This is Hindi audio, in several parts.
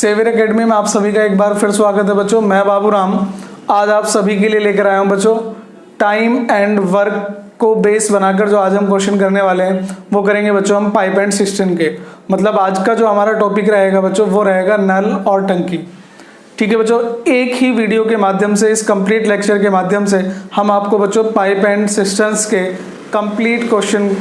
सेवियर एकेडमी में आप सभी का एक बार फिर स्वागत है बच्चों। मैं बाबू राम आज आप सभी के लिए लेकर आया हूं बच्चों टाइम एंड वर्क को बेस बनाकर जो आज हम क्वेश्चन करने वाले हैं वो करेंगे बच्चों हम पाइप एंड सिस्टम के। मतलब आज का जो हमारा टॉपिक रहेगा बच्चों वो रहेगा नल और टंकी। ठीक है बच्चों, एक ही वीडियो के माध्यम से, इस कंप्लीट लेक्चर के माध्यम से हम आपको बच्चों पाइप एंड सिस्टम्स के कंप्लीट क्वेश्चन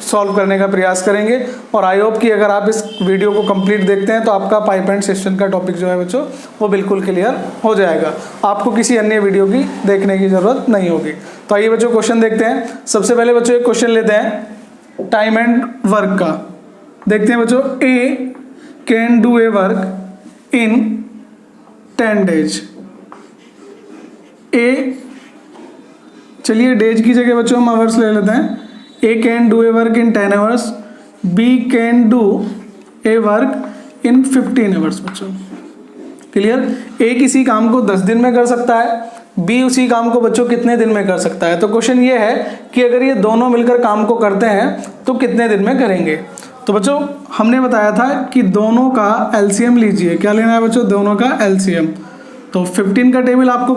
सॉल्व करने का प्रयास करेंगे। और आई होप कि अगर आप इस वीडियो को कंप्लीट देखते हैं तो आपका पाइप एंड सिस्टम का टॉपिक जो है बच्चों वो बिल्कुल क्लियर हो जाएगा, आपको किसी अन्य वीडियो की देखने की जरूरत नहीं होगी। तो आइए बच्चों क्वेश्चन देखते हैं। सबसे पहले बच्चों एक क्वेश्चन लेते हैं टाइम एंड वर्क का। देखते हैं बच्चों, A can do a work इन 10 days। ए, चलिए डेज की जगह बच्चों हम आवर्स ले लेते हैं। A can do a work in 10 hours, B can do a work in 15 hours। बच्चों क्लियर, A किसी काम को 10 दिन में कर सकता है, B उसी काम को बच्चों कितने दिन में कर सकता है। तो क्वेश्चन ये है कि अगर ये दोनों मिलकर काम को करते हैं तो कितने दिन में करेंगे। तो बच्चों हमने बताया था कि दोनों का LCM लीजिए। क्या लेना है बच्चों? दोनों का LCM। तो 15 का टेबल आपको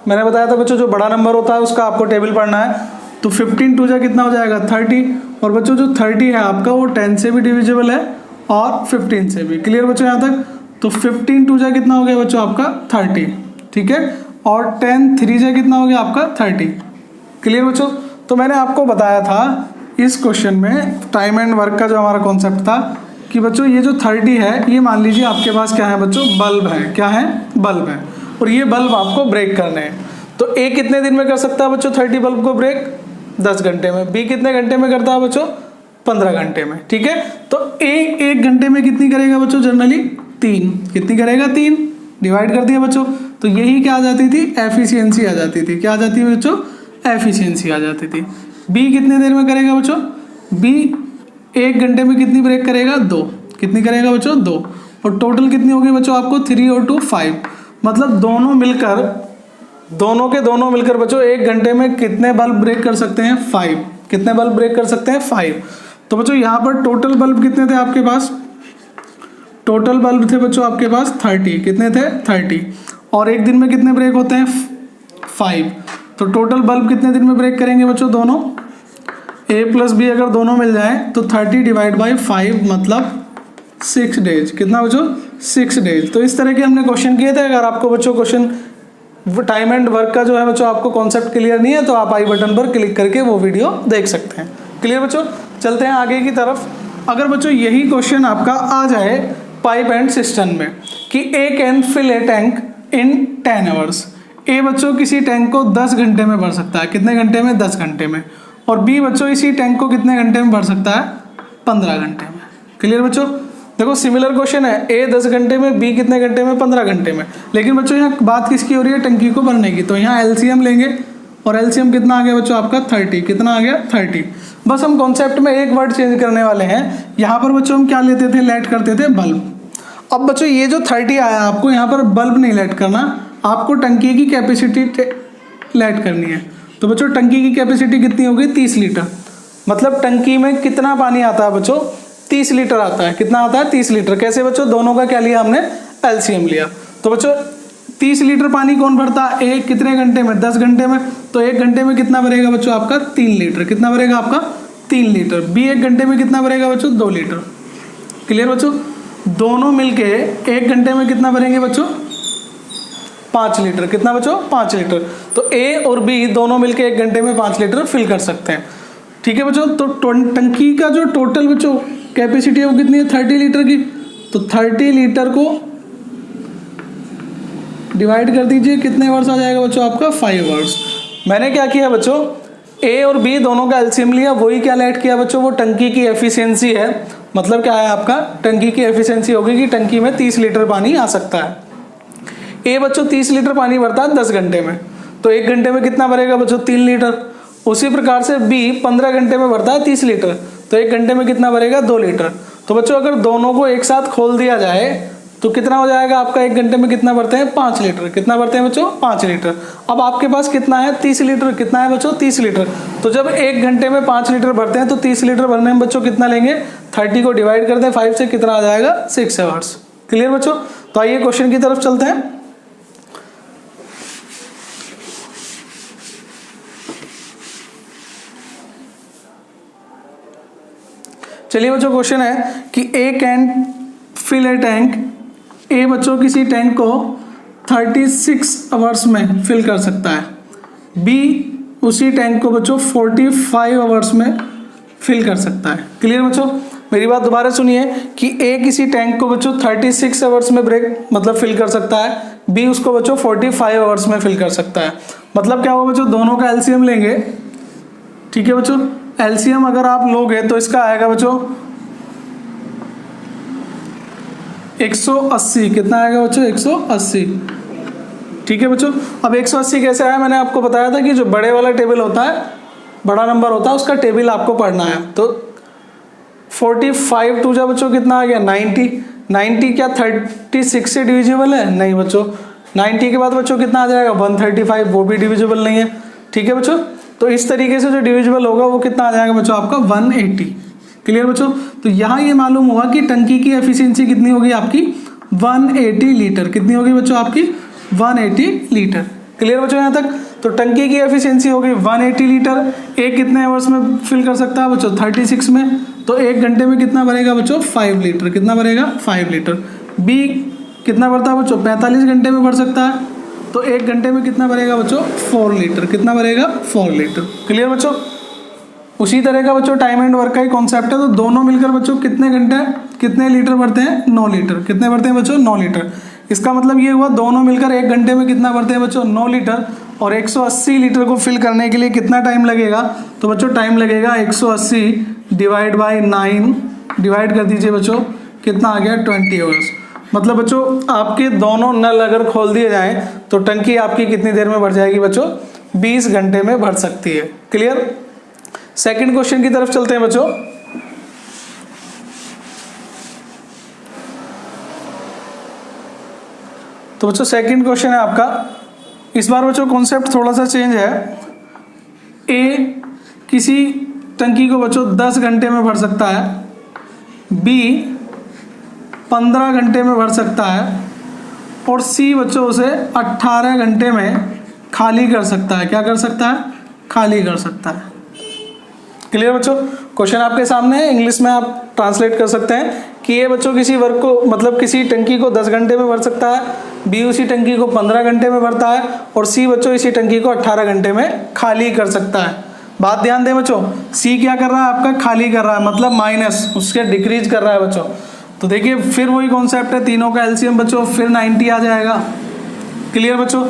मैंने बताया था बच्चों जो बड़ा नंबर होता है उसका आपको टेबल पढ़ना है। तो 15 टू जा कितना हो जाएगा 30। और बच्चों जो 30 है आपका वो 10 से भी डिविजिबल है और 15 से भी। क्लियर बच्चों यहाँ तक? तो 15 टू जा कितना हो गया बच्चों आपका 30। ठीक है, और 10 3 जा कितना हो गया आपका 30। क्लियर बच्चों? तो मैंने आपको बताया था इस क्वेश्चन में टाइम एंड वर्क का जो हमारा कॉन्सेप्ट था कि बच्चों ये जो 30 है ये मान लीजिए आपके पास क्या है बच्चों, बल्ब है। क्या है? बल्ब है। और ये बल्ब आपको ब्रेक करने हैं। तो ए कितने दिन में कर सकता है बच्चों 30 बल्ब को ब्रेक? 10 घंटे में। बी कितने घंटे में करता है बच्चों? 15 घंटे में। ठीक है, तो ए 1 घंटे में कितनी करेगा बच्चों? जनरली 3। कितनी करेगा? 3। डिवाइड कर दिया बच्चों। तो यही क्या आ जाती थी? एफिशिएंसी आ जाती थी। क्या आ जाती है बच्चों? एफिशिएंसी आ जाती थी। बी कितने देर में करेगा बच्चों? बी 1 घंटे में कितनी ब्रेक करेगा? 2। कितनी करेगा बच्चों? 2। और टोटल कितनी होगी बच्चों आपको? 3 और 2 5। मतलब दोनों मिलकर बच्चों 1 घंटे में कितने बल्ब ब्रेक कर सकते हैं? 5। कितने बल्ब ब्रेक कर सकते हैं? 5। तो बच्चों यहाँ पर टोटल बल्ब कितने थे आपके पास? टोटल बल्ब थे बच्चों आपके पास 30। कितने थे? 30। और एक दिन में कितने ब्रेक होते हैं? 5। तो टोटल बल्ब कितने दिन में ब्रेक करेंगे बच्चों? दोनों A प्लस B अगर दोनों मिल जाए तो 30 डिवाइड बाई 5 मतलब 6 डेज। कितना बच्चों? 6 डेज। तो इस तरह के हमने क्वेश्चन किए थे। अगर आपको बच्चों क्वेश्चन टाइम एंड वर्क का जो है बच्चों आपको कॉन्सेप्ट क्लियर नहीं है तो आप आई बटन पर क्लिक करके वो वीडियो देख सकते हैं। क्लियर बच्चों? चलते हैं आगे की तरफ। अगर बच्चों यही क्वेश्चन आपका आ जाए पाइप एंड सिस्टम में कि A can fill a tank in 10 hours। ए बच्चों किसी टैंक को 10 घंटे में भर सकता है। कितने घंटे में? 10 घंटे में। और बी बच्चों इसी टैंक को कितने घंटे में भर सकता है? 15 घंटे में। क्लियर बच्चों? देखो सिमिलर क्वेश्चन है, ए 10 घंटे में, बी कितने घंटे में? 15 घंटे में। लेकिन बच्चों यहाँ बात किसकी हो रही है? टंकी को भरने की। तो यहाँ एलसीएम लेंगे और एलसीएम कितना आ गया बच्चों आपका 30। कितना आ गया? 30। बस हम कॉन्सेप्ट में एक वर्ड चेंज करने वाले हैं। यहाँ पर बच्चों हम क्या लेते थे? लेट करते थे बल्ब। अब बच्चों ये जो 30 आया आपको यहाँ पर बल्ब नहीं लेट करना, आपको टंकी की कैपेसिटी लेट करनी है। तो बच्चों टंकी की कैपेसिटी कितनी होगी? 30 लीटर। मतलब टंकी में कितना पानी आता है बच्चों? 30 लीटर आता है। कितना आता है? 30 लीटर। कैसे बच्चों? दोनों का क्या लिया हमने? एलसीएम लिया। तो बच्चों 30 लीटर पानी कौन भरता है? ए कितने घंटे में? 10 घंटे में। तो 1 घंटे में कितना भरेगा बच्चों आपका? 3 लीटर। कितना भरेगा आपका? 3 लीटर। बी 1 घंटे में कितना भरेगा बच्चों? 2 लीटर। क्लियर बच्चों? दोनों मिलके 1 घंटे में कितना भरेंगे बच्चों? 5 लीटर। कितना बच्चों? 5 लीटर। तो ए और बी दोनों मिलके 1 घंटे में 5 लीटर फिल कर सकते हैं। ठीक है बच्चों? तो टंकी का जो टोटल बच्चों कैपेसिटी है वो कितनी है? 30 लीटर की। तो 30 लीटर को डिवाइड कर दीजिए, कितने वर्ष आ जाएगा बच्चों आपका? 5 वर्ष। मैंने क्या किया बच्चों? ए और बी दोनों का एलसीएम लिया, वही क्या लेट किया बच्चों? वो टंकी की एफिशिएंसी है। मतलब क्या है आपका? टंकी की एफिशिएंसी होगी कि टंकी में 30 लीटर पानी आ सकता है। ए बच्चों 30 लीटर पानी भरता है 10 घंटे में। तो 1 घंटे में कितना भरेगा बच्चों? 3 लीटर। उसी प्रकार से बी 15 घंटे में भरता है 30 लीटर। तो 1 घंटे में कितना भरेगा? 2 लीटर। तो बच्चों अगर दोनों को एक साथ खोल दिया जाए तो कितना हो जाएगा आपका? 1 घंटे में कितना भरते हैं? 5 लीटर। कितना भरते हैं बच्चों? 5 लीटर। अब आपके पास कितना है? 30 लीटर। कितना है बच्चों? 30 लीटर। तो जब 1 घंटे में 5 लीटर भरते हैं तो 30 लीटर भरने में बच्चों कितना लेंगे? 30 को डिवाइड करते हैं 5 से, कितना आ जाएगा? 6 आवर्स। क्लियर बच्चों? तो आइए क्वेश्चन की तरफ चलते हैं। चलिए बच्चों, क्वेश्चन है कि A can fill a tank, ए बच्चों किसी टैंक को 36 आवर्स में फिल कर सकता है, बी उसी टैंक को बच्चों 45 आवर्स में फिल कर सकता है। क्लियर बच्चों, मेरी बात दोबारा सुनिए कि ए किसी टैंक को बच्चों 36 आवर्स में फिल कर सकता है, बी उसको बच्चों 45 आवर्स में फिल कर सकता है। मतलब क्या होगा बच्चों, दोनों का एलसीएम लेंगे। ठीक है बच्चों, एलसीएम अगर आप लोगे तो इसका आएगा बच्चों 180। कितना आएगा बच्चों, 180। ठीक है बच्चों, अब 180 कैसे आया, मैंने आपको बताया था कि जो बड़े वाला टेबल होता है, बड़ा नंबर होता है, उसका टेबल आपको पढ़ना है। तो 45 टू जा बच्चों कितना आ गया, 90। 90 क्या 36 से डिविजिबल है, नहीं बच्चों। 90 के बाद बच्चों कितना आ जाएगा, 135, वो भी डिविजिबल नहीं है। ठीक है बच्चों, तो इस तरीके से जो डिविजिबल होगा वो कितना आ जाएगा बच्चों, आपका 180। क्लियर बच्चों, तो यहाँ ये मालूम हुआ कि टंकी की एफिशिएंसी कितनी होगी आपकी, 180 लीटर। कितनी होगी बच्चों आपकी, 180 लीटर। क्लियर बच्चों यहाँ तक, तो टंकी की एफिशिएंसी होगी 180 लीटर। एक कितने आवर्स में फिल कर सकता है बच्चों, 36 में। तो एक घंटे में कितना भरेगा बच्चों, 5 लीटर। कितना भरेगा, 5 लीटर। बी कितना भरता है बच्चों, 45 घंटे में भर सकता है, तो एक घंटे में कितना भरेगा बच्चों, 4 लीटर। कितना भरेगा, 4 लीटर। क्लियर बच्चों, उसी तरह का बच्चों टाइम एंड वर्क का ही कॉन्सेप्ट है। तो दोनों मिलकर बच्चों कितने घंटे कितने लीटर भरते हैं, 9 लीटर। कितने भरते हैं बच्चों, 9 लीटर। इसका मतलब ये हुआ दोनों मिलकर एक घंटे में कितना भरते हैं बच्चों, 9 लीटर। और 180 लीटर को फिल करने के लिए कितना टाइम लगेगा, तो बच्चों टाइम लगेगा 180 डिवाइड बाई 9, डिवाइड कर दीजिए बच्चों, कितना आ गया, 20 आवर्स। मतलब बच्चों आपके दोनों नल अगर खोल दिए जाएं तो टंकी आपकी कितनी देर में भर जाएगी बच्चों, 20 घंटे में भर सकती है। क्लियर, सेकंड क्वेश्चन की तरफ चलते हैं बच्चों। तो बच्चों सेकंड क्वेश्चन है आपका, इस बार बच्चों कॉन्सेप्ट थोड़ा सा चेंज है। ए किसी टंकी को बच्चों 10 घंटे में भर सकता है, बी 15 घंटे में भर सकता है, और सी बच्चों उसे 18 घंटे में खाली कर सकता है। क्या कर सकता है, खाली कर सकता है। क्लियर बच्चों, क्वेश्चन आपके सामने है, इंग्लिश में आप ट्रांसलेट कर सकते हैं कि ये बच्चों किसी वर्क को मतलब किसी टंकी को 10 घंटे में भर सकता है, बी उसी टंकी को 15 घंटे में भरता है, और सी बच्चों इसी टंकी को 18 घंटे में खाली कर सकता है। बात ध्यान दें बच्चों, सी क्या कर रहा है आपका, खाली कर रहा है, मतलब माइनस, उसके डिक्रीज कर रहा है बच्चों। तो देखिए फिर वही कॉन्सेप्ट है, तीनों का एलसीएम बच्चों फिर 90 आ जाएगा। क्लियर बच्चों,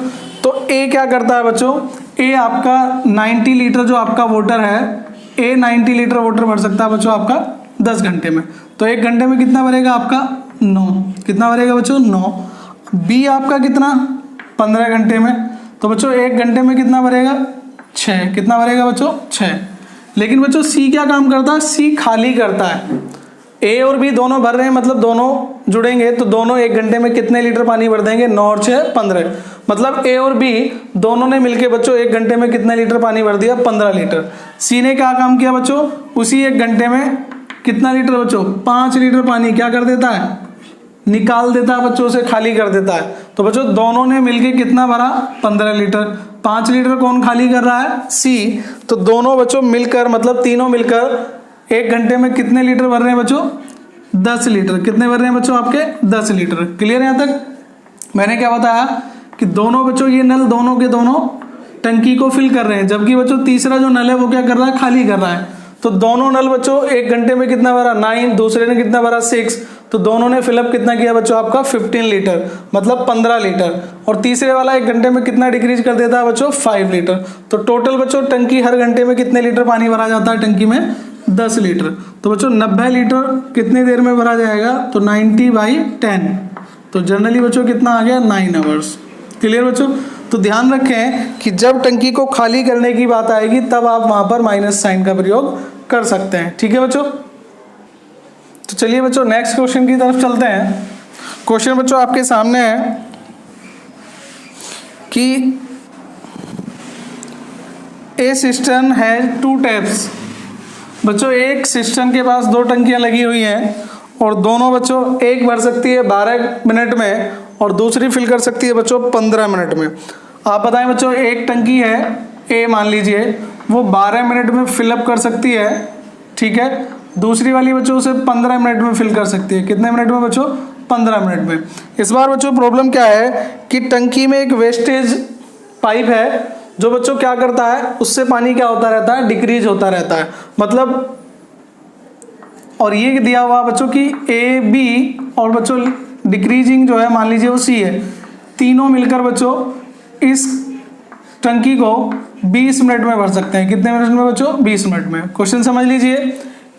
तो ए क्या करता है बच्चों, ए आपका 90 लीटर जो आपका वाटर है, ए 90 लीटर वाटर भर सकता है बच्चों आपका 10 घंटे में। तो एक घंटे में कितना भरेगा आपका, 9। कितना भरेगा बच्चों, 9। बी आपका कितना, 15 घंटे में। तो बच्चों एक घंटे में कितना भरेगा, 6। कितना भरेगा बच्चों, 6। लेकिन बच्चों सी क्या काम करता है, सी खाली करता है। ए और बी दोनों भर रहे हैं, मतलब दोनों जुड़ेंगे तो दोनों एक घंटे में कितने लीटर पानी भर देंगे, 9 और 6 15। मतलब ए और बी दोनों ने मिलके बच्चों एक घंटे में कितने लीटर पानी भर दिया, 15 लीटर। सी ने क्या काम किया बच्चों, उसी एक घंटे में कितना लीटर बच्चों, 5 लीटर पानी क्या कर देता है, निकाल देता है बच्चों, से खाली कर देता है। तो बच्चों दोनों ने मिलके कितना भरा, 15 लीटर। 5 लीटर कौन खाली कर रहा है, सी। तो दोनों बच्चों मिलकर मतलब तीनों मिलकर एक घंटे में कितने लीटर भर रहे हैं बच्चों, 10 लीटर। कितने भर रहे हैं बच्चों आपके, 10 लीटर। क्लियर है यहाँ तक। मैंने क्या बताया कि दोनों बच्चों ये नल दोनों के दोनों टंकी को फिल कर रहे हैं, जबकि बच्चों तीसरा जो नल है वो क्या कर रहा है, खाली कर रहा है। तो दोनों नल बच्चों एक घंटे में कितना भरा, 9, दूसरे ने कितना भरा, 6। तो दोनों ने फिलअप कितना किया बच्चों आपका, 15 लीटर, मतलब 15 लीटर। और तीसरे वाला एक घंटे में कितना डिक्रीज कर देता है बच्चों, 5 लीटर। तो टोटल बच्चों टंकी हर घंटे में कितने लीटर पानी भरा जाता है, टंकी में 10 लीटर। तो बच्चों 90 लीटर कितने देर में भरा जाएगा, तो 90/10। तो जनरली बच्चों कितना आ गया, 9 आवर्स। क्लियर बच्चों, तो ध्यान रखें कि जब टंकी को खाली करने की बात आएगी तब आप वहां पर माइनस साइन का प्रयोग कर सकते हैं। ठीक है बच्चों, तो चलिए बच्चों नेक्स्ट क्वेश्चन की तरफ चलते हैं। क्वेश्चन बच्चों आपके सामने है कि ए सिस्टम हैज 2 टैप्स। बच्चों एक सिस्टम के पास 2 टंकियां लगी हुई हैं और दोनों बच्चों एक भर सकती है 12 मिनट में और दूसरी फिल कर सकती है बच्चों 15 मिनट में। आप बताएं बच्चों, एक टंकी है ए मान लीजिए, वो 12 मिनट में फिलअप कर सकती है, ठीक है, दूसरी वाली बच्चों उसे 15 मिनट में फिल कर सकती है। कितने मिनट में बच्चों? 15 मिनट में। इस बार बच्चों प्रॉब्लम क्या है कि टंकी में एक वेस्टेज पाइप है जो बच्चों क्या करता है, उससे पानी क्या होता रहता है, डिक्रीज होता रहता है, मतलब, और ये दिया हुआ बच्चों कि ए बी और बच्चों डिक्रीजिंग जो है मान लीजिए वो सी है, तीनों मिलकर बच्चों इस टंकी को 20 मिनट में भर सकते हैं। कितने मिनट में बच्चों? 20 मिनट में। क्वेश्चन समझ लीजिए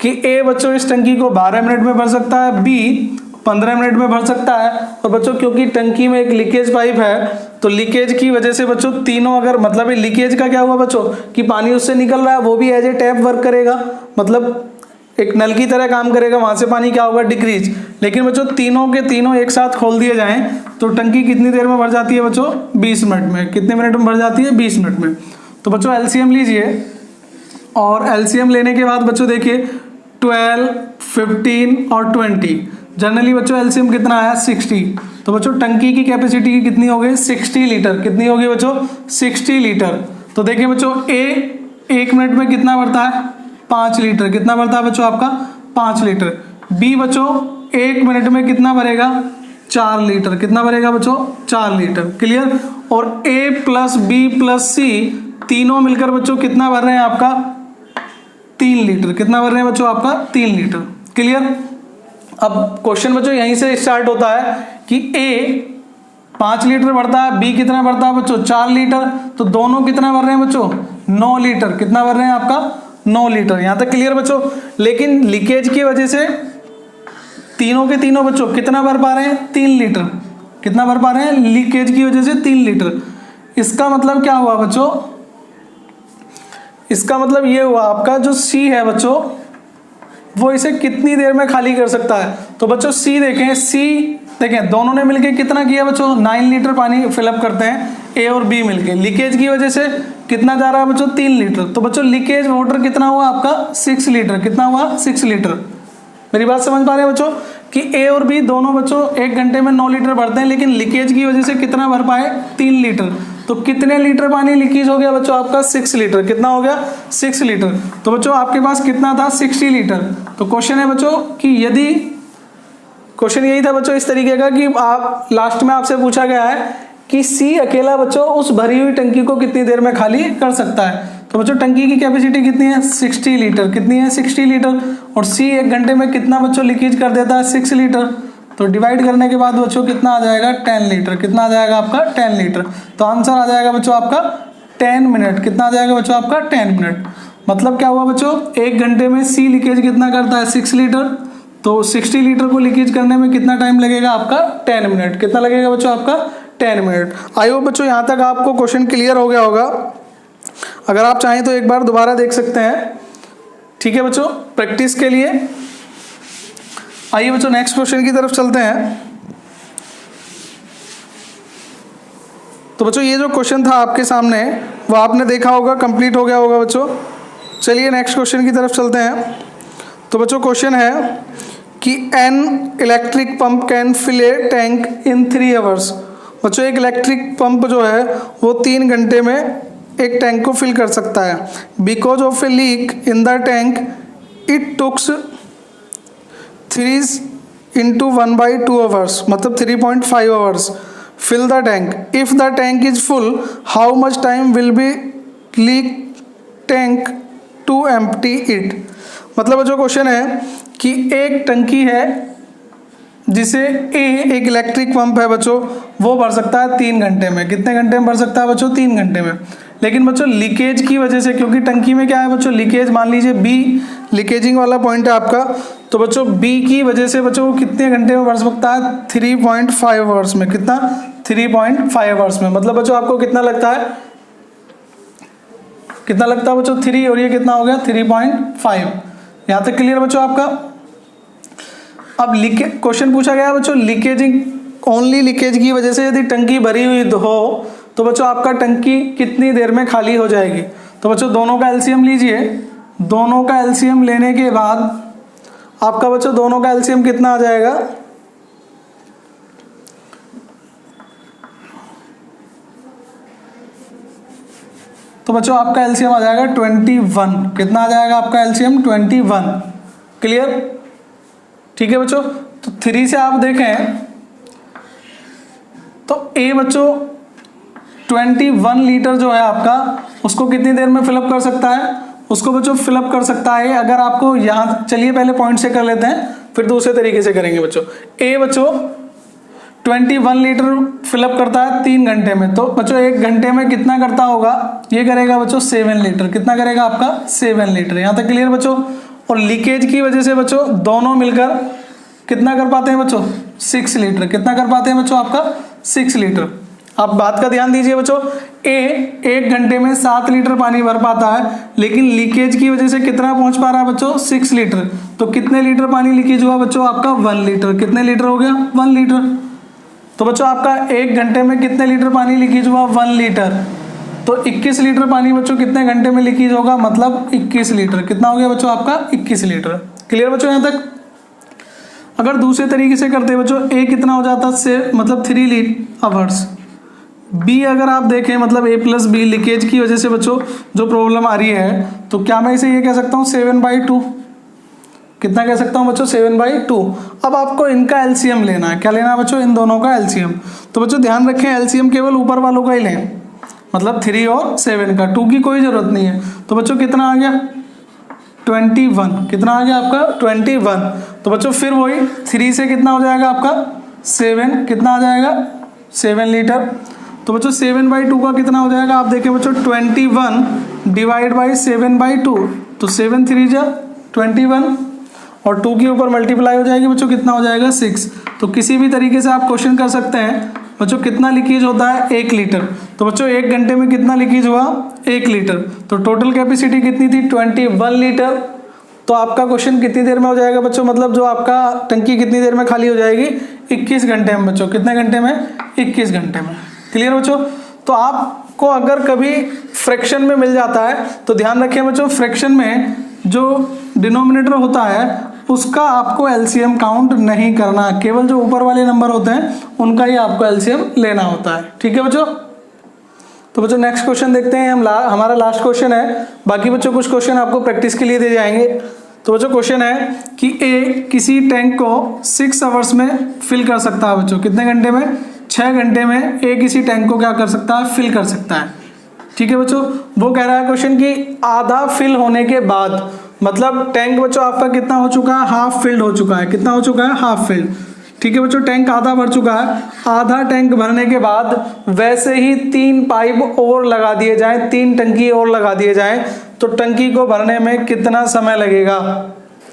कि ए बच्चों इस टंकी को 12 मिनट में भर सकता है, बी 15 मिनट में भर सकता है, और बच्चों क्योंकि टंकी में एक लीकेज पाइप है तो लीकेज की वजह से बच्चों तीनों, अगर मतलब लीकेज का क्या हुआ बच्चों कि पानी उससे निकल रहा है, वो भी एज ए टैप वर्क करेगा, मतलब एक नल की तरह काम करेगा, वहां से पानी क्या होगा, डिक्रीज। लेकिन बच्चों तीनों के तीनों एक साथ खोल दिए जाएं तो टंकी कितनी देर में भर जाती है बच्चों? 20 मिनट में। कितने मिनट में भर जाती है? 20 मिनट में। तो बच्चों एलसीएम लीजिए, और एलसीएम लेने के बाद बच्चों देखिए 12, 15 और 20। जनरली बच्चों एलसीएम कितना आया? 60। तो बच्चों टंकी की कैपेसिटी कितनी हो गई? 60 लीटर। कितनी होगी बच्चों? 60 लीटर। तो देखिए बच्चों ए 1 मिनट में कितना भरता है? 5 लीटर। कितना भरता है बच्चों आपका? 5 लीटर। बी बच्चों 1 मिनट में कितना भरेगा? 4 लीटर। कितना भरेगा बच्चों? 4 लीटर। क्लियर। और ए प्लस बी प्लस सी तीनों मिलकर बच्चों कितना भर रहे हैं आपका? 3 लीटर। कितना भर रहे हैं बच्चों आपका? 3 लीटर। क्लियर। अब क्वेश्चन बच्चों यहीं से स्टार्ट होता है कि ए 5 लीटर भरता है, बी कितना भरता है बच्चों? 4 लीटर। तो दोनों कितना भर रहे हैं बच्चों? 9 लीटर। कितना भर रहे हैं आपका? 9 लीटर। यहां तक क्लियर बच्चों। लेकिन लीकेज की वजह से तीनों के तीनों बच्चों कितना भर पा रहे हैं? 3 लीटर। कितना भर पा रहे हैं? लीकेज की वजह से 3 लीटर। इसका मतलब क्या हुआ बच्चों? इसका मतलब ये हुआ आपका जो सी है बच्चों, वो इसे कितनी देर में खाली कर सकता है। तो बच्चों सी देखें, सी देखें, दोनों ने मिलके कितना किया बच्चों? 9 लीटर पानी फिलअप करते हैं ए और बी मिलके। लीकेज की वजह से कितना जा रहा है बच्चों? 3 लीटर। तो बच्चों लीकेज वाटर कितना हुआ आपका? 6 लीटर। कितना हुआ? 6 लीटर। मेरी बात समझ पा रहे हैं बच्चों कि ए और बी दोनों बच्चों 1 घंटे में 9 लीटर भरते हैं, लेकिन लीकेज की वजह से कितना भर पाए? 3 लीटर। तो कितने लीटर पानी लीकेज हो गया बच्चों आपका? 6 लीटर। कितना हो गया? 6 लीटर। तो बच्चों आपके पास कितना था? 60 लीटर। तो क्वेश्चन है बच्चों कि यदि, क्वेश्चन यही था बच्चों इस तरीके का कि आप लास्ट में आपसे पूछा गया है कि सी अकेला बच्चों उस भरी हुई टंकी को कितनी देर में खाली कर सकता है। तो बच्चों टंकी की कैपेसिटी कितनी है? 60 लीटर। कितनी है? 60 लीटर। और सी 1 घंटे में कितना बच्चों लीकेज कर देता है? 6 लीटर। तो डिवाइड करने के बाद बच्चों कितना आ जाएगा? 10 लीटर। कितना आ जाएगा आपका? 10 लीटर। तो आंसर आ जाएगा बच्चों आपका 10 मिनट। कितना आ जाएगा बच्चों आपका? 10 मिनट। मतलब क्या हुआ बच्चों? 1 घंटे में सी लीकेज कितना करता है? 6 लीटर। तो 60 लीटर को लीकेज करने में कितना टाइम लगेगा आपका? 10 मिनट। कितना लगेगा बच्चों आपका? 10 मिनट। आई होप बच्चों यहाँ तक आपको क्वेश्चन क्लियर हो गया होगा। अगर आप चाहें तो एक बार दोबारा देख सकते हैं, ठीक है बच्चों, प्रैक्टिस के लिए। आइए बच्चों नेक्स्ट क्वेश्चन की तरफ चलते हैं। तो बच्चों ये जो क्वेश्चन था आपके सामने वो आपने देखा होगा, कंप्लीट हो गया होगा बच्चों। चलिए नेक्स्ट क्वेश्चन की तरफ चलते हैं। तो बच्चों क्वेश्चन है कि an electric pump can fill a tank in 3 hours. बच्चों एक इलेक्ट्रिक पंप जो है वो 3 घंटे में एक टैंक को फिल कर सकता है। Because of a leak in the tank it takes 3 into 1/2 hours, मतलब 3.5 hours fill the tank. If the tank is full how much time will be leak tank to empty it. मतलब जो क्वेश्चन है कि एक टंकी है जिसे ए एक इलेक्ट्रिक पंप है बच्चों, वो भर सकता है 3 घंटे में। कितने घंटे में भर सकता है बच्चों? 3 घंटे में। लेकिन बच्चों लीकेज की वजह से, क्योंकि टंकी में क्या है बच्चों? लीकेज, मान लीजिए बी लीकेजिंग वाला पॉइंट है आपका, तो बच्चों बी की वजह से बच्चों वो कितने घंटे में भर सकता है? 3.5 आवर्स में। कितना? 3.5 आवर्स में। मतलब बच्चों आपको कितना लगता है? कितना लगता है बच्चों? 3, और ये कितना हो गया? 3.5। यहाँ तक क्लियर बच्चों आपका? अब लीकेज क्वेश्चन पूछा गया बच्चों, लीकेजिंग, ओनली लीकेज की वजह से यदि टंकी भरी हुई हो तो बच्चों आपका टंकी कितनी देर में खाली हो जाएगी। तो बच्चों दोनों का एलसीएम लीजिए। दोनों का एलसीएम लेने के बाद आपका बच्चों दोनों का एलसीएम कितना आ जाएगा, तो बच्चों आपका एलसीएम आ जाएगा 21। कितना आ जाएगा आपका एलसीएम 21। क्लियर, ठीक है बच्चों। तो 3 से आप देखें तो ए बच्चों 21 लीटर जो है आपका, उसको कितनी देर में फिलअप कर सकता है, उसको बच्चों फिलअप कर सकता है। अगर आपको यहाँ, चलिए पहले पॉइंट से कर लेते हैं फिर दूसरे तरीके से करेंगे बच्चों। ए बच्चों 21 लीटर फिलअप करता है 3 घंटे में, तो बच्चों 1 घंटे में कितना करता होगा, ये करेगा बच्चों 7 लीटर। कितना करेगा आपका 7 लीटर। यहाँ तक क्लियर बच्चों। और लीकेज की वजह से बच्चों दोनों मिलकर कितना कर पाते हैं बच्चों 6 लीटर। कितना कर पाते हैं बच्चों आपका 6 लीटर। आप बात का ध्यान दीजिए बच्चों, ए 1 घंटे में 7 लीटर पानी भर पाता है, लेकिन लीकेज की वजह से कितना पहुंच पा रहा है बच्चों 6 लीटर। तो कितने लीटर पानी लीकेज हुआ बच्चों आपका 1 लीटर। कितने लीटर हो गया 1 लीटर। तो बच्चों आपका 1 घंटे में कितने लीटर पानी लीकेज हुआ 1 लीटर। तो 21 लीटर पानी बच्चों कितने घंटे में लीकेज होगा, मतलब 21 लीटर। कितना हो गया बच्चों आपका 21 लीटर। क्लियर बच्चों यहाँ तक। अगर दूसरे तरीके से करते हैं बच्चों, ए कितना हो जाता से मतलब 3 आवर्स। बी अगर आप देखें मतलब A+B लीकेज की वजह से बच्चों जो प्रॉब्लम आ रही है, तो क्या मैं इसे ये कह सकता हूँ 7/2। कितना कह सकता हूँ बच्चों 7/2। अब आपको इनका एलसीएम लेना है। क्या लेना है बच्चों, इन दोनों का एलसीएम। तो बच्चों ध्यान रखें एलसीएम केवल ऊपर वालों का ही लें, मतलब 3 और 7 का, 2 की कोई जरूरत नहीं है। तो बच्चों कितना आ गया 21। कितना आ गया आपका 21। तो बच्चों फिर वही 3 से कितना हो जाएगा आपका 7। कितना आ जाएगा 7 लीटर। तो बच्चों 7/2 का कितना हो जाएगा, आप देखें बच्चों 21 डिवाइड बाई 7/2। तो 7 3 जा 21 और 2 के ऊपर मल्टीप्लाई हो जाएगी बच्चों, कितना हो जाएगा 6। तो किसी भी तरीके से आप क्वेश्चन कर सकते हैं बच्चों कितना लीकेज होता है 1 लीटर। तो बच्चों 1 घंटे में कितना लीकेज हुआ 1 लीटर। तो टोटल कैपेसिटी कितनी थी 21 लीटर। तो आपका क्वेश्चन कितनी देर में हो जाएगा बच्चों, मतलब जो आपका टंकी कितनी देर में खाली हो जाएगी 21 घंटे में बच्चों। कितने घंटे में 21 घंटे में। क्लियर बच्चों। तो आपको अगर कभी फ्रैक्शन में मिल जाता है तो ध्यान रखें बच्चों, फ्रैक्शन में जो डिनोमिनेटर होता है उसका आपको एलसीएम काउंट नहीं करना, केवल जो ऊपर वाले नंबर होते हैं उनका ही आपको एलसीएम लेना होता है। ठीक है बच्चों। तो बच्चों नेक्स्ट क्वेश्चन देखते हैं हम। हमारा लास्ट क्वेश्चन है, बाकी बच्चों कुछ क्वेश्चन आपको प्रैक्टिस के लिए दे जाएंगे। तो बच्चों क्वेश्चन है कि ए किसी टैंक को 6 आवर्स में फिल कर सकता है बच्चों। कितने घंटे में 6 घंटे में ए किसी टैंक को क्या कर सकता है फिल कर सकता है। ठीक है बच्चों। वो कह रहा है क्वेश्चन कि आधा फिल होने के बाद, मतलब टैंक बच्चों आपका कितना हो चुका है हाफ फिल्ड हो चुका है। कितना हो चुका है हाफ फिल्ड। ठीक है बच्चों, टैंक आधा भर चुका है। आधा टैंक भरने के बाद वैसे ही 3 पाइप और लगा दिए जाएं, 3 टंकी और लगा दिए जाएं, तो टंकी को भरने में कितना समय लगेगा।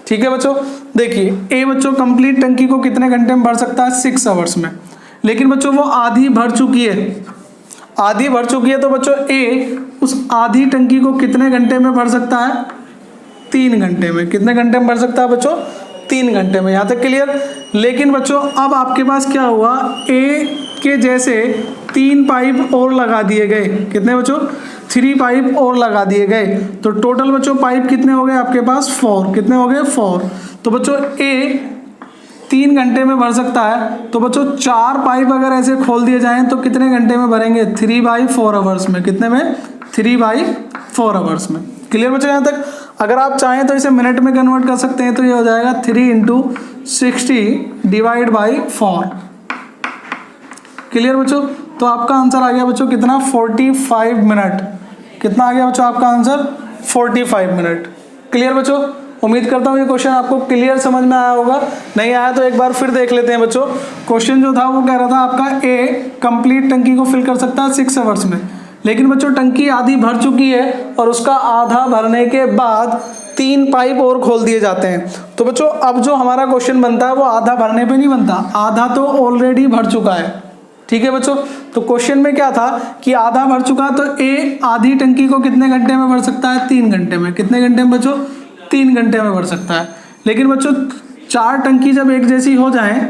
ठीक है बच्चों। देखिए ए बच्चों कंप्लीट टंकी को कितने घंटे में भर सकता है 6 आवर्स में, लेकिन बच्चों वो आधी भर चुकी है। आधी भर चुकी है तो बच्चों ए उस आधी टंकी को कितने घंटे में भर सकता है 3 घंटे में। कितने घंटे में भर सकता है बच्चों 3 घंटे में। यहाँ तक क्लियर। लेकिन बच्चों अब आपके पास क्या हुआ, ए के जैसे 3 पाइप और लगा दिए गए। कितने बच्चों 3 पाइप और लगा दिए गए। तो टोटल बच्चों पाइप कितने हो गए आपके पास 4। कितने हो गए 4। तो बच्चों ए 3 घंटे में भर सकता है, तो बच्चों 4 पाइप अगर ऐसे खोल दिए जाएं तो कितने घंटे में भरेंगे 3/4 आवर्स में। कितने में 3/4 आवर्स में। क्लियर बच्चों यहाँ तक। अगर आप चाहें तो इसे मिनट में कन्वर्ट कर सकते हैं, तो ये हो जाएगा 3 × 60 डिवाइड बाई 4। क्लियर बच्चों। तो आपका आंसर आ गया बच्चों कितना 45 मिनट। कितना आ गया बच्चों आपका आंसर 45 मिनट। क्लियर बच्चों। उम्मीद करता हूँ ये क्वेश्चन आपको क्लियर समझ में आया होगा। नहीं आया तो एक बार फिर देख लेते हैं बच्चों। क्वेश्चन जो था वो कह रहा था आपका ए कंप्लीट टंकी को फिल कर सकता है 6 आवर्स में, लेकिन बच्चों टंकी आधी भर चुकी है और उसका आधा भरने के बाद 3 पाइप और खोल दिए जाते हैं। तो बच्चों अब जो हमारा क्वेश्चन बनता है वो आधा भरने पे नहीं बनता, आधा तो ऑलरेडी भर चुका है। ठीक है बच्चों। तो क्वेश्चन में क्या था कि आधा भर चुका, तो ए आधी टंकी को कितने घंटे में भर सकता है 3 घंटे में। कितने घंटे में बच्चों 3 घंटे में भर सकता है। लेकिन बच्चों 4 टंकी जब एक जैसी हो जाए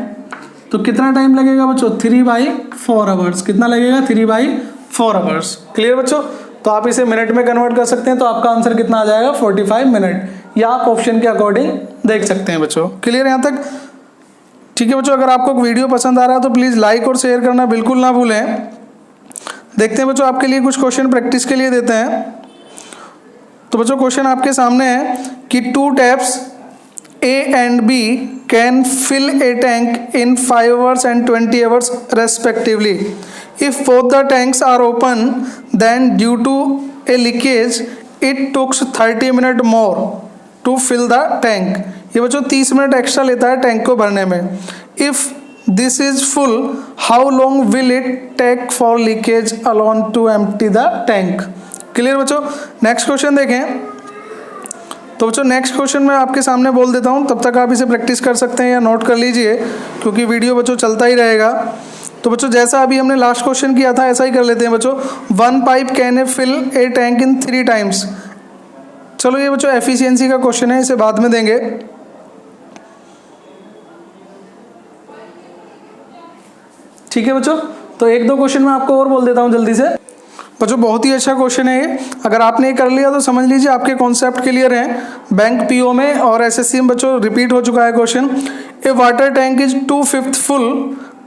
तो कितना टाइम लगेगा बच्चों 3/4 आवर्स। कितना लगेगा 3/4 आवर्स। क्लियर बच्चों। तो आप इसे मिनट में कन्वर्ट कर सकते हैं, तो आपका आंसर कितना आ जाएगा 45 मिनट। या आप ऑप्शन के अकॉर्डिंग देख सकते हैं बच्चों। क्लियर यहाँ तक? ठीक है बच्चों, अगर आपको वीडियो पसंद आ रहा है तो प्लीज़ लाइक और शेयर करना बिल्कुल ना भूलें। देखते हैं बच्चों, आपके लिए कुछ क्वेश्चन प्रैक्टिस के लिए देते हैं। तो बच्चों क्वेश्चन आपके सामने है कि 2 taps A and B can fill a tank in 5 hours and 20 hours respectively. If both the tanks are open, then due to a leakage, it took 30 minutes more to fill the tank. ये बच्चों 30 मिनट एक्स्ट्रा लेता है टैंक को भरने में। If this is full, how long will it take for leakage alone to empty the tank? Clear बच्चों? नेक्स्ट क्वेश्चन देखें। तो बच्चों नेक्स्ट क्वेश्चन मैं आपके सामने बोल देता हूँ, तब तक आप इसे प्रैक्टिस कर सकते हैं या नोट कर लीजिए, क्योंकि वीडियो बच्चों चलता ही रहेगा। तो बच्चों जैसा अभी हमने लास्ट क्वेश्चन किया था ऐसा ही कर लेते हैं बच्चों। 1 pipe can a fill a tank in 3 times. चलो ये बच्चों एफिशिएंसी का क्वेश्चन है, इसे बाद में देंगे। ठीक है बच्चों, तो 1-2 क्वेश्चन मैं आपको और बोल देता हूँ जल्दी से। बच्चों बहुत ही अच्छा क्वेश्चन है ये, अगर आपने कर लिया तो समझ लीजिए आपके कॉन्सेप्ट क्लियर हैं। बैंक पीओ में और एसएससी में बच्चों रिपीट हो चुका है question. A water tank is 2/5 full,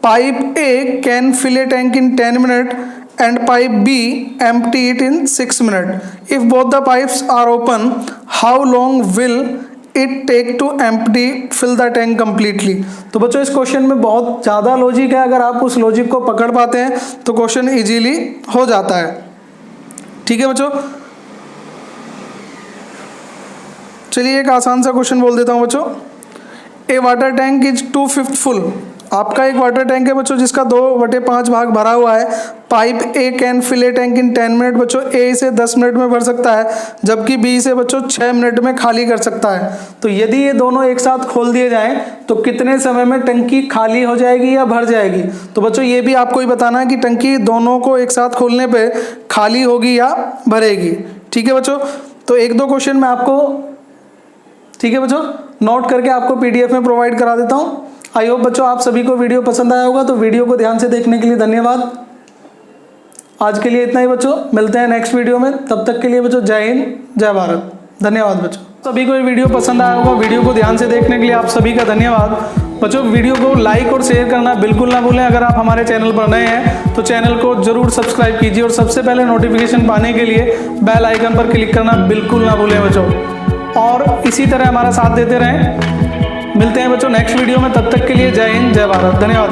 pipe A can fill a tank in 10 minute and pipe B empty it in 6 minute. If both the pipes are open, how long will it take to empty fill the tank completely. तो बच्चों इस क्वेश्चन में बहुत ज़्यादा लॉजिक है, अगर आप उस लॉजिक को पकड़ पाते हैं तो क्वेश्चन इजीली हो जाता है। ठीक है बच्चों, चलिए एक आसान सा क्वेश्चन बोल देता हूँ बच्चों। ए वाटर टैंक इज 2/5 फुल। आपका एक वाटर टैंक है बच्चों जिसका 2/5 भाग भरा हुआ है। Pipe A can fill a tank in 10 minute. बच्चों ए इसे 10 मिनट में भर सकता है, जबकि बी इसे बच्चों 6 मिनट में खाली कर सकता है। तो यदि ये दोनों एक साथ खोल दिए जाएं तो कितने समय में टंकी खाली हो जाएगी या भर जाएगी? तो बच्चों ये भी आपको ही बताना है कि टंकी दोनों को एक साथ खोलने पे खाली होगी या भरेगी। ठीक है बच्चों, तो 1-2 क्वेश्चन मैं आपको, ठीक है बच्चों, नोट करके आपको पीडीएफ में प्रोवाइड करा देता हूँ। आई होप बच्चों आप सभी को वीडियो पसंद आया होगा। तो वीडियो को ध्यान से देखने के लिए धन्यवाद। आज के लिए इतना ही बच्चों, मिलते हैं नेक्स्ट वीडियो में। तब तक के लिए बच्चों जय हिंद, जय भारत। धन्यवाद बच्चों। सभी को ये वीडियो पसंद आया होगा। वीडियो को ध्यान से देखने के लिए आप सभी का धन्यवाद। बच्चों वीडियो को लाइक और शेयर करना बिल्कुल ना भूलें। अगर आप हमारे चैनल पर नए हैं तो चैनल को जरूर सब्सक्राइब कीजिए और सबसे पहले नोटिफिकेशन पाने के लिए बेल आइकन पर क्लिक करना बिल्कुल ना भूलें बच्चों। और इसी तरह हमारा साथ देते रहें। मिलते हैं बच्चों नेक्स्ट वीडियो में, तब तक के लिए जय हिंद, जय भारत। धन्यवाद।